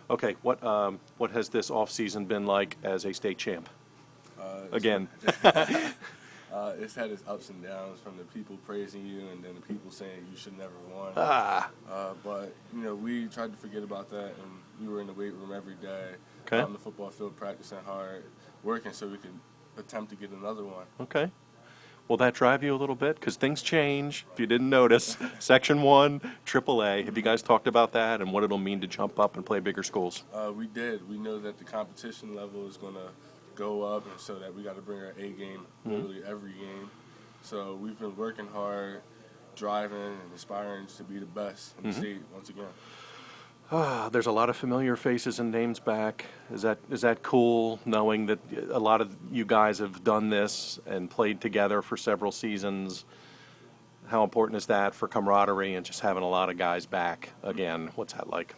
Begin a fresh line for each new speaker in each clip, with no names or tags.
Okay, what has this off season been like as a state champ? Again.
It's had its ups and downs, from the people praising you and then the people saying you should never won. But we tried to forget about that, and we were in the weight room every day,
Okay.
on the football field, practicing hard, working so we could attempt to get another one.
Okay. Will that drive you a little bit? Because things change, if you didn't notice. Section 1, AAA. Have you guys talked about that and what it'll mean to jump up and play bigger schools?
We did. We know that the competition level is going to go up, and so that we got to bring our A game literally every game. So we've been working hard, driving and aspiring to be the best in the state once again.
There's a lot of familiar faces and names back. Is that cool, knowing that a lot of you guys have done this and played together for several seasons? How important is that for camaraderie and just having a lot of guys back again? What's that like?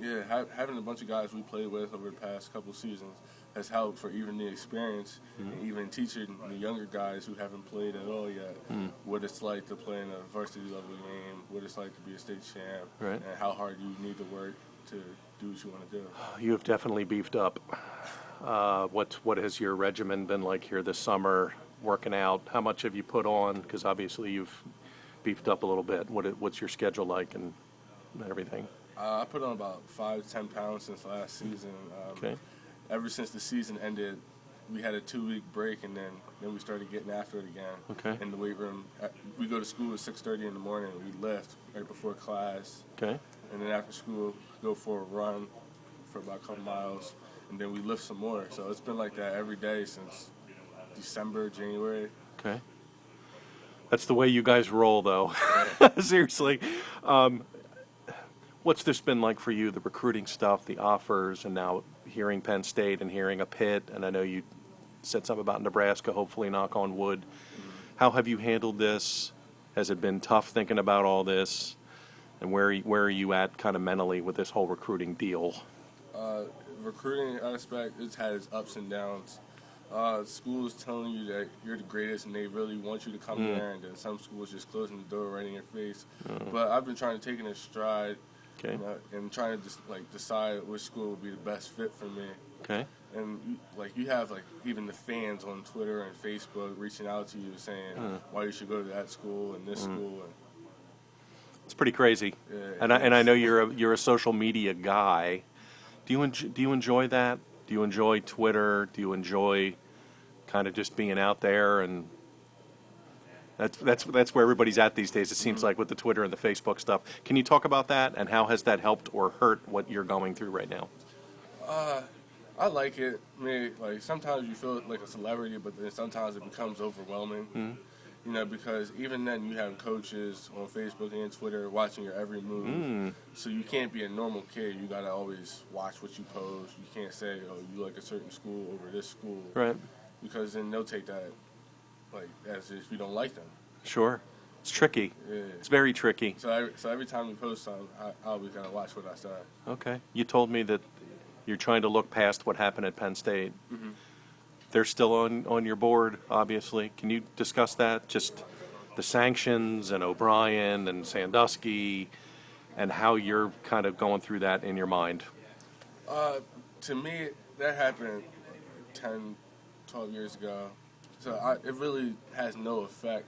Yeah, having a bunch of guys we played with over the past couple of seasons has helped for even the experience, and even teaching the younger guys who haven't played at all yet what it's like to play in a varsity level game, what it's like to be a state champ,
Right.
and how hard you need to work to do what you want to do.
You have definitely beefed up. What has your regimen been like here this summer, working out? How much have you put on? Because obviously you've beefed up a little bit. What's your schedule like and everything?
I put on about 5 to 10 pounds since last season.
Okay.
Ever since the season ended, we had a 2-week break, and then we started getting after it again.
Okay.
In the weight room. We go to school at 6:30 in the morning. We lift right before class.
Okay.
And then after school, go for a run for about a couple miles, and then we lift some more. So it's been like that every day since December, January.
Okay. That's the way you guys roll, though. Seriously. What's this been like for you, the recruiting stuff, the offers, and now hearing Penn State and hearing a Pitt, and I know you said something about Nebraska, hopefully, knock on wood. How have you handled this? Has it been tough thinking about all this? And where are you at kind of mentally with this whole recruiting deal?
Recruiting aspect, it's had its ups and downs. Schools telling you that you're the greatest and they really want you to come there, and then some schools just closing the door right in your face. But I've been trying to take it in stride.
Okay.
And trying to just decide which school would be the best fit for me.
Okay.
And you have even the fans on Twitter and Facebook reaching out to you saying why you should go to that school and this school.
It's pretty crazy.
Yeah,
and I know you're a social media guy. Do you enjoy that? Do you enjoy Twitter? Do you enjoy kind of just being out there? And that's where everybody's at these days, it seems like, with the Twitter and the Facebook stuff. Can you talk about that, and how has that helped or hurt what you're going through right now?
I like it. I mean, sometimes you feel like a celebrity, but then sometimes it becomes overwhelming. Because even then you have coaches on Facebook and Twitter watching your every move. So you can't be a normal kid. You got to always watch what you post. You can't say, oh, you like a certain school over this school.
Right.
Because then they'll take that as if you don't like them.
Sure. It's tricky.
Yeah.
It's very tricky.
So every time you post something, I always got to watch what I say.
Okay. You told me that you're trying to look past what happened at Penn State. They're still on your board, obviously. Can you discuss that? Just the sanctions and O'Brien and Sandusky and how you're kind of going through that in your mind.
To me, that happened 10, 12 years ago. So it really has no effect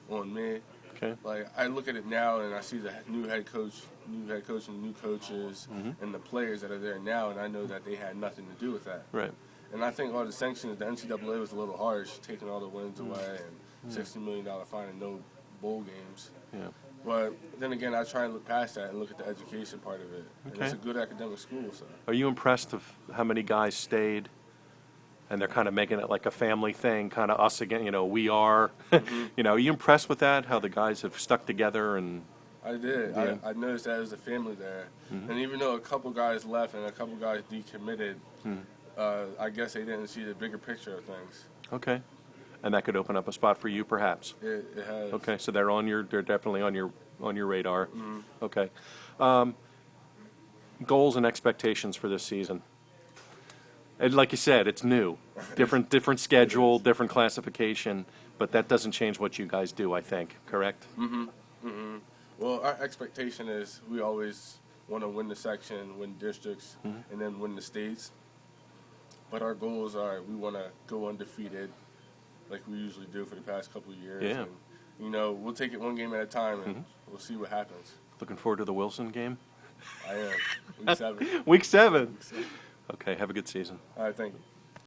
on me.
Okay.
I look at it now and I see the new head coach and new coaches and the players that are there now, and I know that they had nothing to do with that.
Right.
And I think all the sanctions, the NCAA was a little harsh, taking all the wins away and $60 million fine and no bowl games.
Yeah.
But then again, I try and look past that and look at the education part of it.
Okay.
And it's a good academic school. So.
Are you impressed of how many guys stayed? And they're kind of making it like a family thing, kind of us again, we are. Are you impressed with that, how the guys have stuck together? And
I did.
Yeah.
I noticed that there's a family there. And even though a couple guys left and a couple guys decommitted, I guess they didn't see the bigger picture of things.
Okay. And that could open up a spot for you, perhaps.
It has.
Okay, so they're definitely on your radar. Okay. Goals and expectations for this season. And like you said, it's new. Different schedule, different classification, but that doesn't change what you guys do, I think, correct?
Well, our expectation is we always want to win the section, win districts, and then win the states. But our goals are we want to go undefeated, like we usually do for the past couple of years.
Yeah.
And, we'll take it one game at a time, and we'll see what happens.
Looking forward to the Wilson game?
I am. Week 7.
Week 7. Okay, have a good season.
All right, thank you.